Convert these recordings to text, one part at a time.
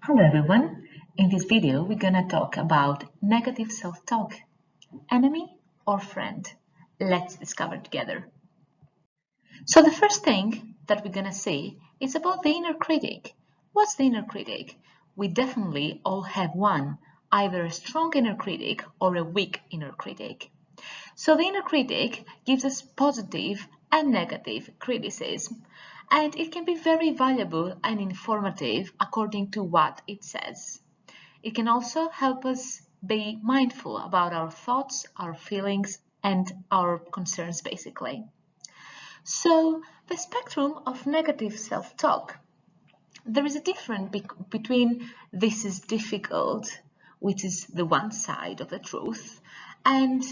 Hello everyone. In this video, we're gonna talk about negative self-talk. Enemy or friend? Let's discover together. So the first thing that we're gonna see is about the inner critic. What's the inner critic? We definitely all have one, either a strong inner critic or a weak inner critic. So the inner critic gives us positive and negative criticism, and it can be very valuable and informative according to what it says. It can also help us be mindful about our thoughts, our feelings, and our concerns basically. So the spectrum of negative self-talk. There is a difference between this is difficult, which is the one side of the truth, and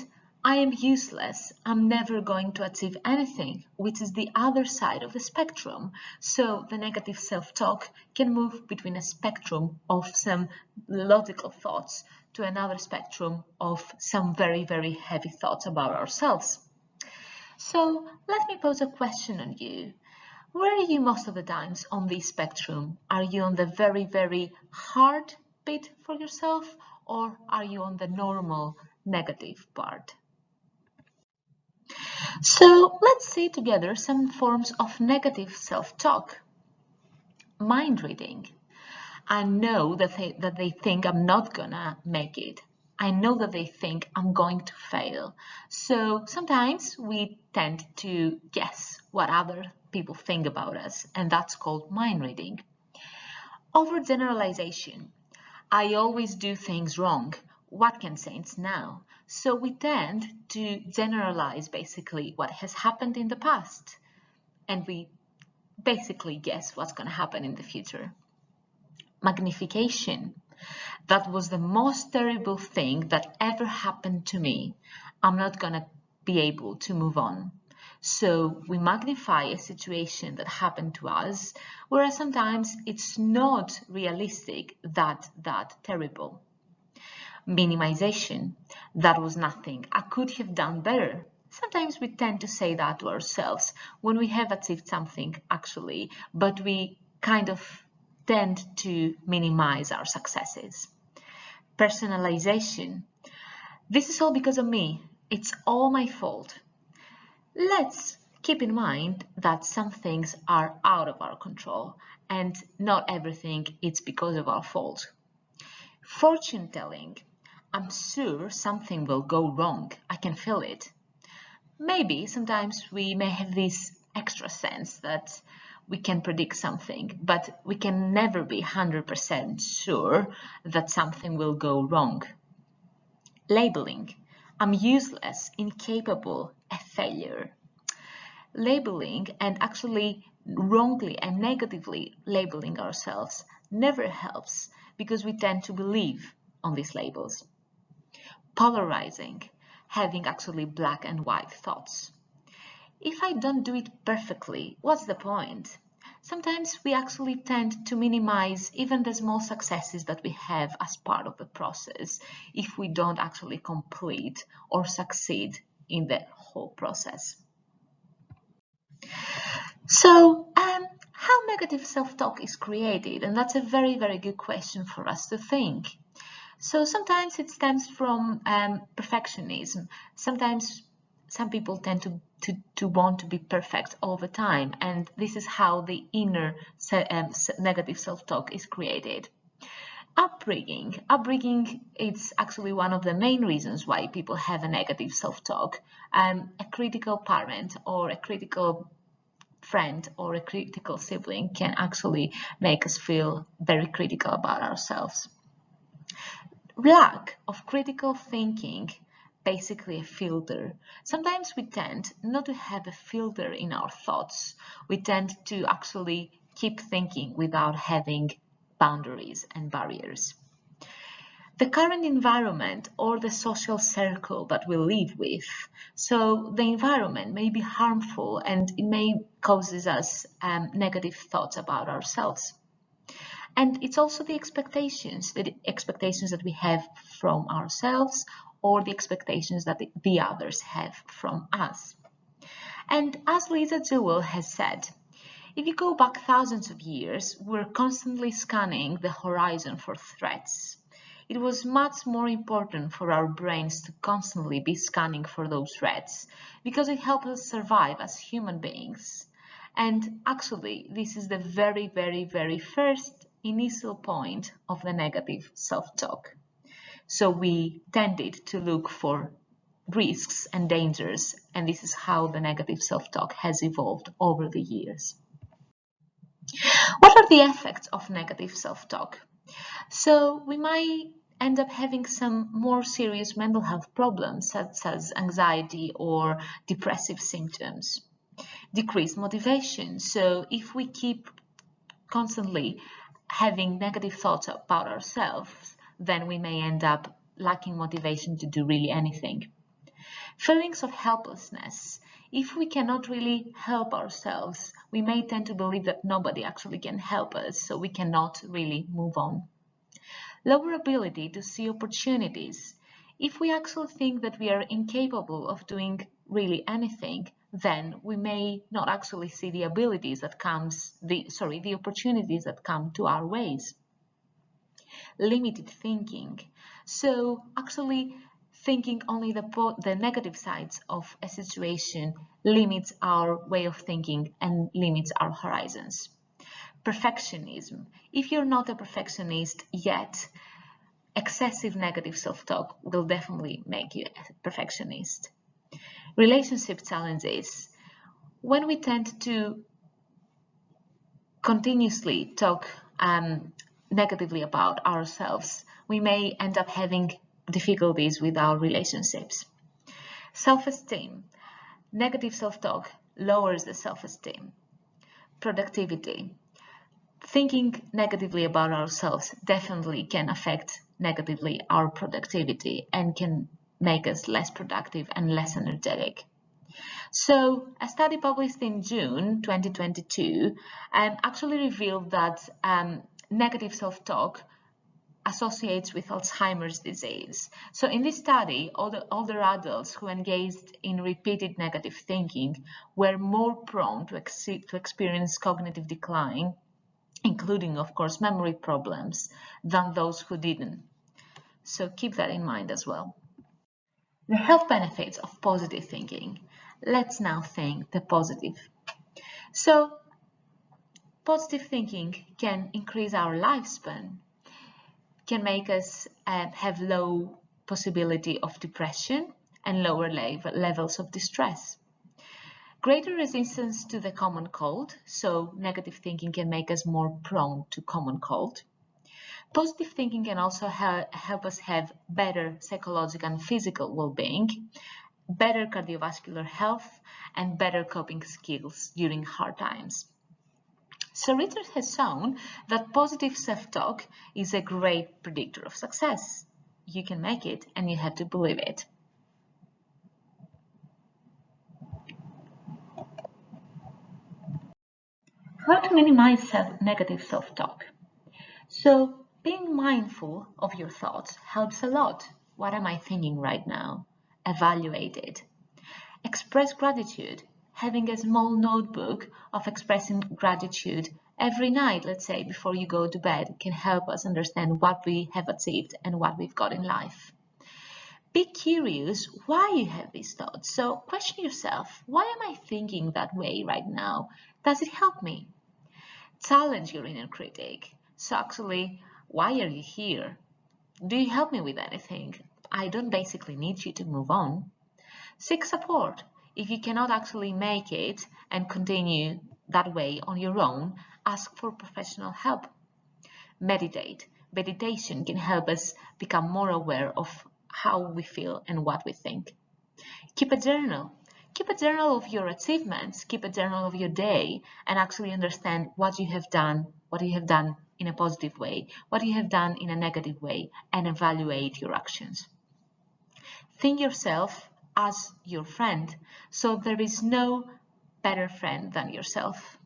I am useless, I'm never going to achieve anything, which is the other side of the spectrum. So the negative self-talk can move between a spectrum of some logical thoughts to another spectrum of some very, very heavy thoughts about ourselves. So let me pose a question on you. Where are you most of the times on this spectrum? Are you on the very, very hard bit for yourself, or are you on the normal negative part? So let's see together some forms of negative self-talk. Mind reading. I know that they think I'm not gonna make it. I know that they think I'm going to fail. So sometimes we tend to guess what other people think about us, and that's called mind reading. Overgeneralization. I always do things wrong. What can saints now? So we tend to generalize basically what has happened in the past, and we basically guess what's going to happen in the future. Magnification. That was the most terrible thing that ever happened to me. I'm not going to be able to move on. So we magnify a situation that happened to us, whereas sometimes it's not realistic that terrible. Minimization. That was nothing. I could have done better. Sometimes we tend to say that to ourselves when we have achieved something actually, but we kind of tend to minimize our successes. Personalization. This is all because of me. It's all my fault. Let's keep in mind that some things are out of our control and not everything is because of our fault. Fortune telling. I'm sure something will go wrong. I can feel it. Maybe sometimes we may have this extra sense that we can predict something, but we can never be 100% sure that something will go wrong. Labeling. I'm useless, incapable, a failure. Labeling and actually wrongly and negatively labeling ourselves never helps because we tend to believe on these labels. Polarizing, having actually black and white thoughts. If I don't do it perfectly, what's the point? Sometimes we actually tend to minimize even the small successes that we have as part of the process if we don't actually complete or succeed in the whole process. So, how negative self-talk is created? And that's a very, very good question for us to think. So sometimes it stems from perfectionism. Sometimes some people tend to want to be perfect all the time, and this is how the inner negative self-talk is created. Upbringing is actually one of the main reasons why people have a negative self-talk. A critical parent or a critical friend or a critical sibling can actually make us feel very critical about ourselves. Lack of critical thinking, basically a filter. Sometimes we tend not to have a filter in our thoughts. We tend to actually keep thinking without having boundaries and barriers. The current environment or the social circle that we live with. So the environment may be harmful and it may causes us negative thoughts about ourselves. And it's also the expectations that we have from ourselves or the expectations that the others have from us. And as Lisa Jewell has said, If you go back thousands of years, we're constantly scanning the horizon for threats. It was much more important for our brains to constantly be scanning for those threats because it helped us survive as human beings. And actually, this is the very first initial point of the negative self-talk. So we tended to look for risks and dangers, and this is how the negative self-talk has evolved over the years. What are the effects of negative self-talk? So we might end up having some more serious mental health problems, such as anxiety or depressive symptoms. Decreased motivation. So if we keep constantly having negative thoughts about ourselves, then we may end up lacking motivation to do really anything. Feelings of helplessness. If we cannot really help ourselves, we may tend to believe that nobody actually can help us, so we cannot really move on. Lower ability to see opportunities. If we actually think that we are incapable of doing really anything, then we may not actually see the abilities that the opportunities that come to our ways. Limited thinking. So actually thinking only the negative sides of a situation limits our way of thinking and limits our horizons. Perfectionism. If you're not a perfectionist yet, excessive negative self-talk will definitely make you a perfectionist. Relationship challenges. When we tend to continuously talk negatively about ourselves, we may end up having difficulties with our relationships. Self-esteem. Negative self-talk lowers the self-esteem. Productivity. Thinking negatively about ourselves definitely can affect negatively our productivity and can make us less productive and less energetic. So a study published in June 2022 actually revealed that negative self-talk associates with Alzheimer's disease. So in this study, older adults who engaged in repeated negative thinking were more prone to experience cognitive decline, including, of course, memory problems, than those who didn't. So keep that in mind as well. The health benefits of positive thinking. Let's now think the positive. So positive thinking can increase our lifespan, can make us have low possibility of depression and lower levels of distress. Greater resistance to the common cold, so negative thinking can make us more prone to common cold. Positive thinking can also help us have better psychological and physical well-being, better cardiovascular health, and better coping skills during hard times. So research has shown that positive self-talk is a great predictor of success. You can make it, and you have to believe it. How to minimize negative self-talk? So being mindful of your thoughts helps a lot. What am I thinking right now? Evaluate it. Express gratitude. Having a small notebook of expressing gratitude every night, let's say, before you go to bed, can help us understand what we have achieved and what we've got in life. Be curious why you have these thoughts. So question yourself, why am I thinking that way right now? Does it help me? Challenge your inner critic. So actually, why are you here? Do you help me with anything? I don't basically need you to move on. Seek support. If you cannot actually make it and continue that way on your own, ask for professional help. Meditate. Meditation can help us become more aware of how we feel and what we think. Keep a journal. Keep a journal of your achievements, keep a journal of your day, and actually understand what you have done in a positive way, what you have done in a negative way, and evaluate your actions. Think yourself as your friend, so there is no better friend than yourself.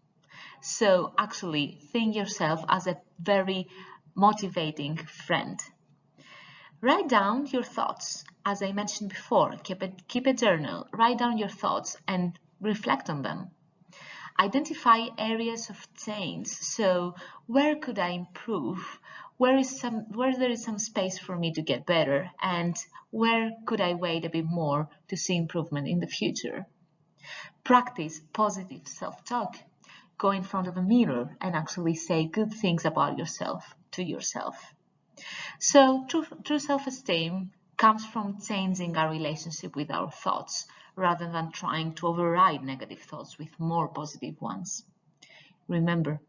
So actually think yourself as a very motivating friend. Write down your thoughts. As I mentioned before, keep a journal, write down your thoughts and reflect on them. Identify areas of change. So where could I improve? Where there is some space for me to get better, and where could I wait a bit more to see improvement in the future? Practice positive self-talk. Go in front of a mirror and actually say good things about yourself to yourself. So true self-esteem comes from changing our relationship with our thoughts rather than trying to override negative thoughts with more positive ones. Remember,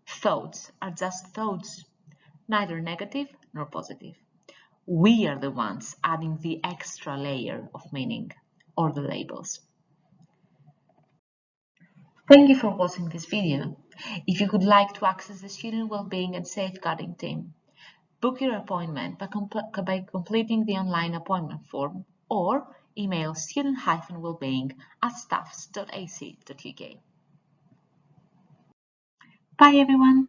thoughts are just thoughts, neither negative nor positive. We are the ones adding the extra layer of meaning, or the labels. Thank you for watching this video. If you would like to access the Student Wellbeing and Safeguarding team, book your appointment by completing the online appointment form or email student-wellbeing@staffs.ac.uk. Bye everyone!